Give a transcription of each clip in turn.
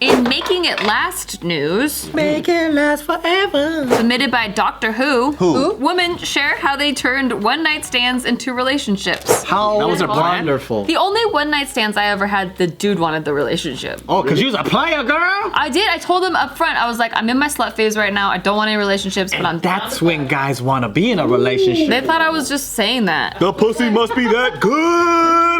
In Making It Last news, make it last forever. Submitted by Doctor Who. Who? Women share how they turned one-night stands into relationships. How That was a plan? wonderful. The only one-night stands I ever had, the dude wanted the relationship. Oh, because you was a player, girl? I did. I told him up front. I was like, I'm in my slut phase right now. I don't want any relationships, but I'm down. That's when guys want to be in a relationship. They thought I was just saying that. The pussy must be that good.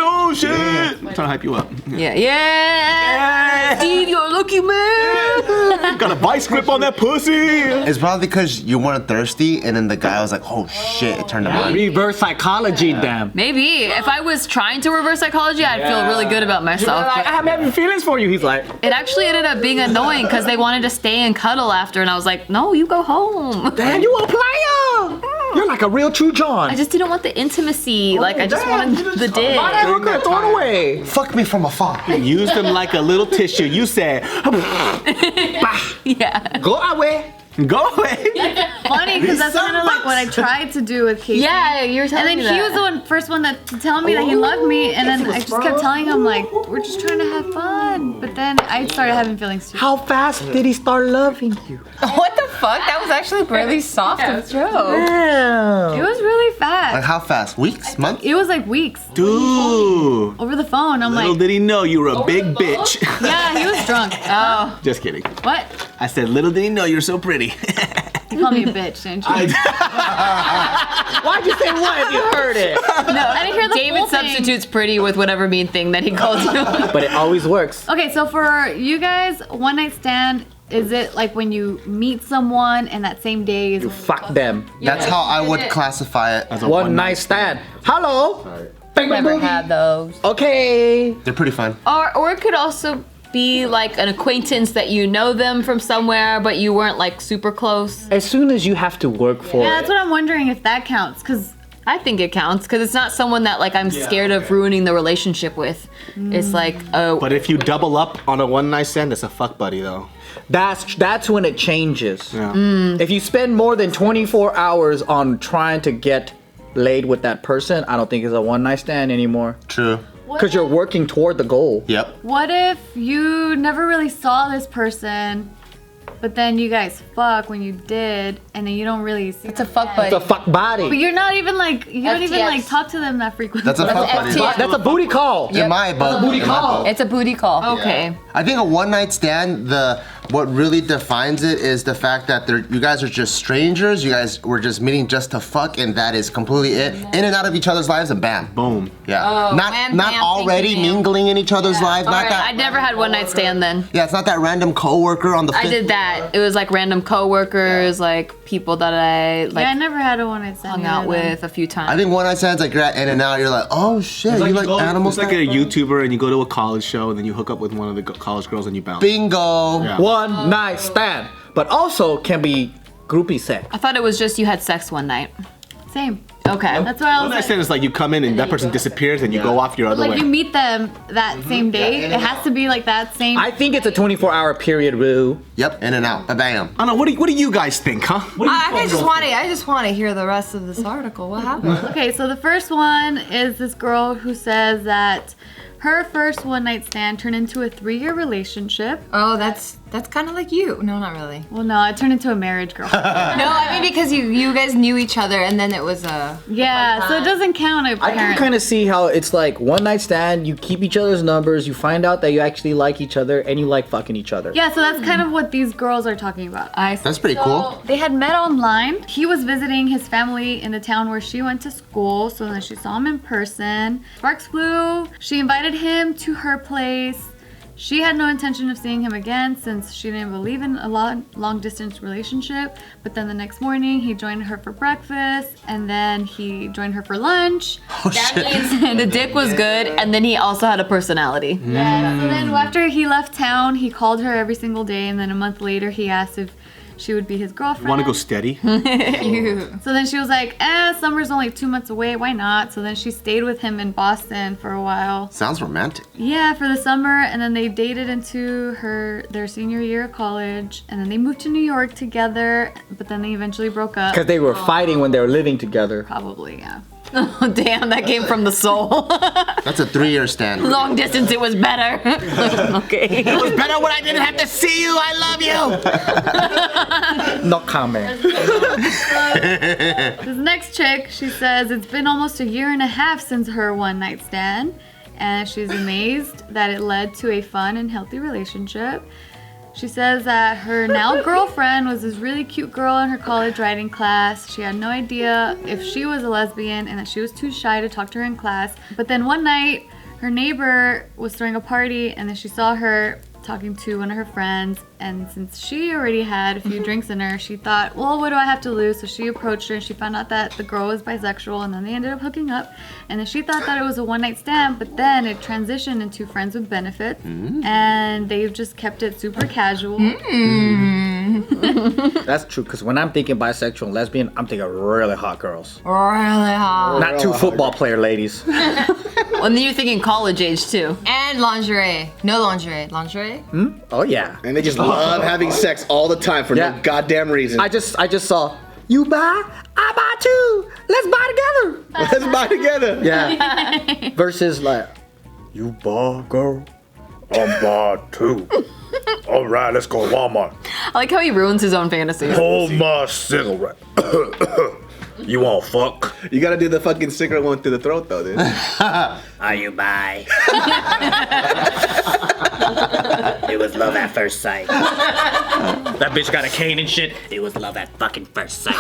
Oh, shit. I'm trying to hype you up. Yeah. Steve, you're a lucky man. Got a vice grip on that pussy. It's probably because you weren't thirsty, and then the guy was like, "Oh shit!" It turned him on. Reverse psychology, them. Maybe. If I was trying to reverse psychology, I'd feel really good about myself. Like, I'm having feelings for you. He's like, It actually ended up being annoying because they wanted to stay and cuddle after, and I was like, no, you go home. damn, you a player. You're like a real true John. I just didn't want the intimacy. Like, I just wanted the dick. Buy that hooker, throw it away. Fuck me from afar. Used him like a little tissue. You said, Yeah. Go away. go away. Funny because that's kind of like what I tried to do with Casey. Yeah, you're telling And me then he that. was the first one to tell me that he loved me, and then I just kept telling him like, we're just trying to have fun. But then I started having feelings too. How fast did he start loving you? What the fuck? That was actually really soft of Joe. It Damn. was really Like fast. how fast? Weeks? Months? It was like weeks Dude. over the phone. I'm Little like, did he know you were a big bitch. yeah, he was drunk. Oh, Just kidding. what? I said, little did he know you're so pretty. You called me a bitch, didn't you? Why'd you say what if you heard it? No, I didn't hear the David full thing. substitutes pretty with whatever mean thing that he called you. But it always works. Okay, so for you guys, one night stand, is it like when you meet someone and that same day is You fuck them. That's how I would classify it. One night stand. Hello. Bang, bang, Never boogie. had those. Okay. They're pretty fun. Or it could also be like an acquaintance that you know them from somewhere, but you weren't like super close. As soon as you have to work for Yeah, it. that's what I'm wondering if that counts, because I think it counts because it's not someone that like I'm scared of ruining the relationship with. It's like, oh, But if you double up on a one night stand, that's a fuck buddy though. That's when it changes. Yeah. If you spend more than 24 hours on trying to get laid with that person, I don't think it's a one night stand anymore. True. Because you're working toward the goal. Yep. what if you never really saw this person, but then you guys fuck when you did, and then you don't really see It's a fuck buddy. The fuck body. But you're not even like, you don't even FTX. like talk to them that frequently. That's a fuck buddy. FTX. That's a booty call. In my book. booty in my call. book. It's a booty call. okay. I think a one night stand, what really defines it is the fact that you guys are just strangers. You guys were just meeting just to fuck, and that is completely it. In and out of each other's lives, and bam. Boom. Yeah. Oh, not bam, not bam, already thank you, ma'am. mingling in each other's lives. All Not right, that. I never had one night stand then. Yeah, it's not that random coworker on the. I fifth- did that. It was like random coworkers, like people that I like Yeah, I never had a one night stand. hung out either then. with a few times. I think one night stands like you're at In and Out. You're like, oh shit, you like animals? It's like a YouTuber and you go to a college show and then you hook up with one of the college girls and you bounce. Bingo. Yeah. One night stand. But also can be groupie sex. I thought it was just you had sex one night. Same. Okay. That's why I One was night like, stand is like you come in and that person disappears and you go off your other like way. you meet them that same day. It has to be like that same. I think it's a 24-hour period, Rue. Yep, In and Out. Bam. I don't know, what do you guys think, huh? I just want to hear the rest of this article. What happened? Okay, so the first one is this girl who says that her first one night stand turned into a 3-year relationship. Oh, that's kind of like you. No, not really. Well, no, it turned into a marriage, girl. No, I mean because you guys knew each other and then it was a. Yeah, so it doesn't count I can apparently. kind of see how it's like one night stand, you keep each other's numbers, you find out that you actually like each other, and you like fucking each other. Yeah, so that's kind of what these girls are talking about. That's pretty cool. They had met online. He was visiting his family in the town where she went to school, so then she saw him in person. Sparks flew. She invited him to her place. She had no intention of seeing him again since she didn't believe in a long distance relationship. But then the next morning, he joined her for breakfast, and then he joined her for lunch. Oh shit. And the dick was good, and then he also had a personality. Yeah. So then after he left town, he called her every single day, and then a month later, he asked if she would be his girlfriend. Want to go steady? So then she was like, summer's only 2 months away, why not? So then she stayed with him in Boston for a while. Sounds romantic. Yeah, for the summer, and then they dated into their senior year of college, and then they moved to New York together, but then they eventually broke up. Because they were fighting when they were living together. Probably, yeah. Oh, damn, that came from the soul. That's a 3-year stand. Long distance, it was better. Okay. It was better when I didn't have to see you. I love you. No comment. This next chick, she says it's been almost 1.5 years since her one-night stand, and she's amazed that it led to a fun and healthy relationship. She says that her now girlfriend was this really cute girl in her college writing class. She had no idea if she was a lesbian and that she was too shy to talk to her in class. But then one night, her neighbor was throwing a party and then she saw her talking to one of her friends, and since she already had a few drinks in her, she thought, well, what do I have to lose? So she approached her and she found out that the girl was bisexual, and then they ended up hooking up, and then she thought that it was a one-night stand, but then it transitioned into friends with benefits, and they've just kept it super casual. That's true, because when I'm thinking bisexual and lesbian, I'm thinking really hot girls. Really hot. Not 2 football player ladies. Well, and then you're thinking college age too. And lingerie. No lingerie. Lingerie? Oh yeah. And they just love having sex all the time for Yeah. no goddamn reason. I just saw, you buy, I buy too. Let's buy together. Let's buy together. Yeah. Versus like, you buy, girl, I buy too. All right, let's go to Walmart. I like how he ruins his own fantasies. Hold my cigarette. You want fuck? You gotta do the fucking cigarette one through the throat though, dude. Are you bi? It was love at first sight. That bitch got a cane and shit. It was love at fucking first sight.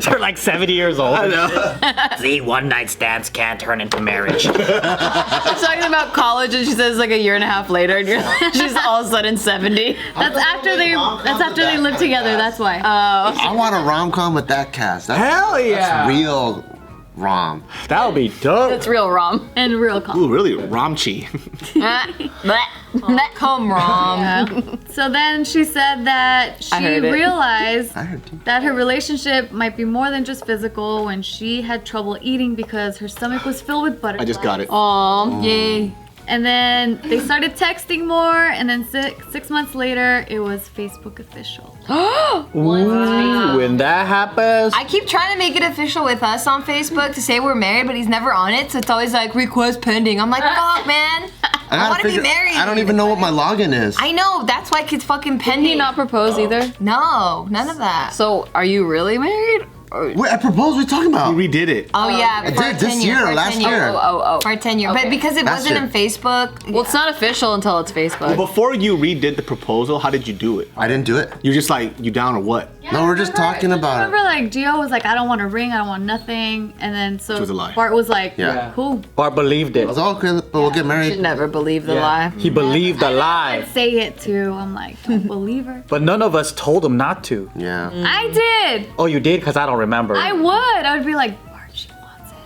They're like 70 years old. I know. See, one night stands can't turn into marriage. She's talking about college and she says like 1.5 years later and she's all of a sudden 70. That's after they live together, that's why. I want a rom-com with that cast. Hell yeah. That's real rom. That would be dope. That's real rom. And real calm. Ooh, really? Ramchi. Come Rom. So then she said that she I heard it. realized I heard too. that her relationship might be more than just physical when she had trouble eating because her stomach was filled with butterflies. I just got it. Aw, yay. And then they started texting more, and then 6 months later, it was Facebook official. Ooh, when that happens, I keep trying to make it official with us on Facebook to say we're married, but he's never on it, so it's always like request pending. I'm like, fuck, man. I want to be married. I don't even know what my login is. I know, that's why it's fucking pending. Did he not propose either? No, none of that. So, are you really married? Wait, I proposed. What are you talking about? We redid it. Oh yeah, I for did a this 10 year, for a last 10 year. For a 10 year. Okay. But because it Last wasn't year. on Facebook. Well, it's not official until it's Facebook. Before you redid the proposal, how did you do it? I didn't do it. You just like, you down or what? No, we're just talking about Remember, it. like, Gio was like, I don't want a ring, I don't want nothing. And then so Which was a lie. Bart was like, Yeah. cool. Bart believed I it. was all okay, but we'll get Should married. never believe the lie. He believed the lie. Say it too. I'm like, don't believe her. But none of us told him not to. Yeah. I did. Oh, you did? Because I don't remember. I would. I would be like, Bart, she wants it.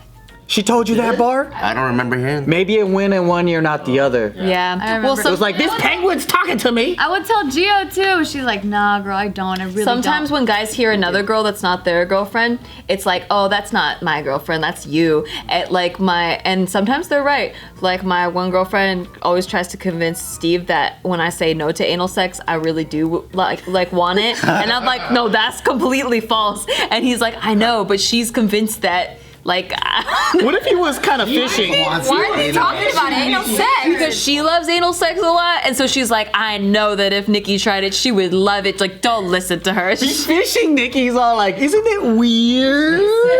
She told you that, Bart? I don't remember hearing. Maybe it went in one ear, not the other. Yeah. I Well, remember. It was like, this penguin's talking to me. I would tell Gio too. She's like, nah, girl, I don't. I really sometimes don't. when guys hear another girl that's not their girlfriend, it's like, oh, that's not my girlfriend, that's you. And sometimes they're right. Like my one girlfriend always tries to convince Steve that when I say no to anal sex, I really do like want it. And I'm like, no, that's completely false. And he's like, I know, but she's convinced that like What if he was kind of fishing? Why are they talking about anal sex? because she loves anal sex a lot, and so she's like, I know that if Nikki tried it, she would love it. Like, don't listen to her. He's fishing, Nikki's all like, isn't it weird?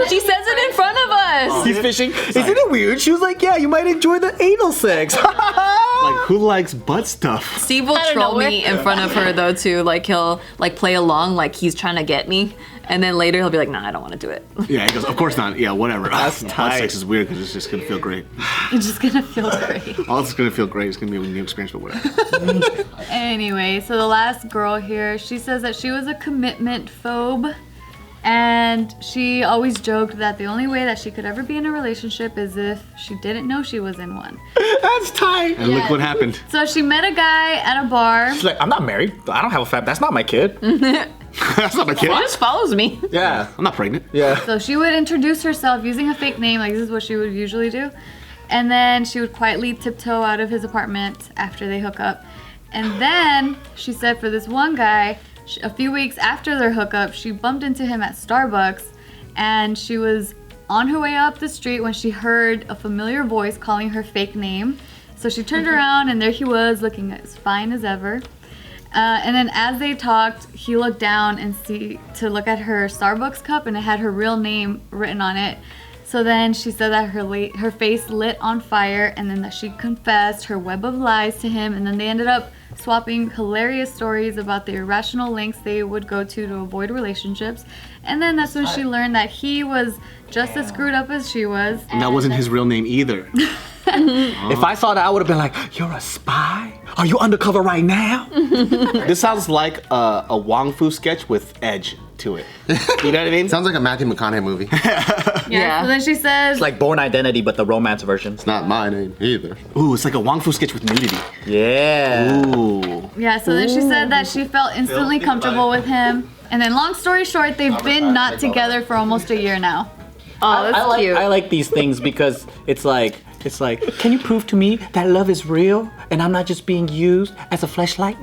She says it in front of us. He's fishing. Isn't it weird? She was like, yeah, you might enjoy the anal sex. Like, who likes butt stuff? Steve will troll me in front of her though too. Like he'll like play along like he's trying to get me, and then later he'll be like, nah, I don't want to do it. Yeah, he goes, of course not. Yeah, whatever. That's Butt tight. sex is weird because it's just gonna feel great. You're just gonna feel great. All it's gonna feel great. It's gonna be a new experience, but whatever. Anyway, so the last girl here, she says that she was a commitment phobe. And she always joked that the only way that she could ever be in a relationship is if she didn't know she was in one. That's tight. And look what happened. So she met a guy at a bar. She's like, I'm not married. I don't have a fat. That's not my kid. That's not my kid. He just follows me. Yeah. I'm not pregnant. Yeah. So she would introduce herself using a fake name, like this is what she would usually do. And then she would quietly tiptoe out of his apartment after they hook up. And then she said for this one guy, a few weeks after their hookup, she bumped into him at Starbucks, and she was on her way up the street when she heard a familiar voice calling her fake name. So she turned around, and there he was, looking as fine as ever. And then as they talked, he looked down and to look at her Starbucks cup, and it had her real name written on it. So then she said that her face lit on fire, and then that she confessed her web of lies to him, and then they ended up swapping hilarious stories about the irrational lengths they would go to avoid relationships. And then that's when she learned that he was just as screwed up as she was. And that wasn't his real name either. If I saw that, I would have been like, "You're a spy? Are you undercover right now?" This sounds like a Wong Fu sketch with edge to it. You know what I mean? Sounds like a Matthew McConaughey movie. Yeah. So then she says, It's like Born Identity, but the romance version. It's not my name either. Ooh, it's like a Wong Fu sketch with nudity. Yeah. Ooh. yeah, so then she said that she felt instantly comfortable with him. And then long story short, they've been not together for almost a year now. Oh, that's I like, cute. I like these things because it's like, can you prove to me that love is real and I'm not just being used as a fleshlight?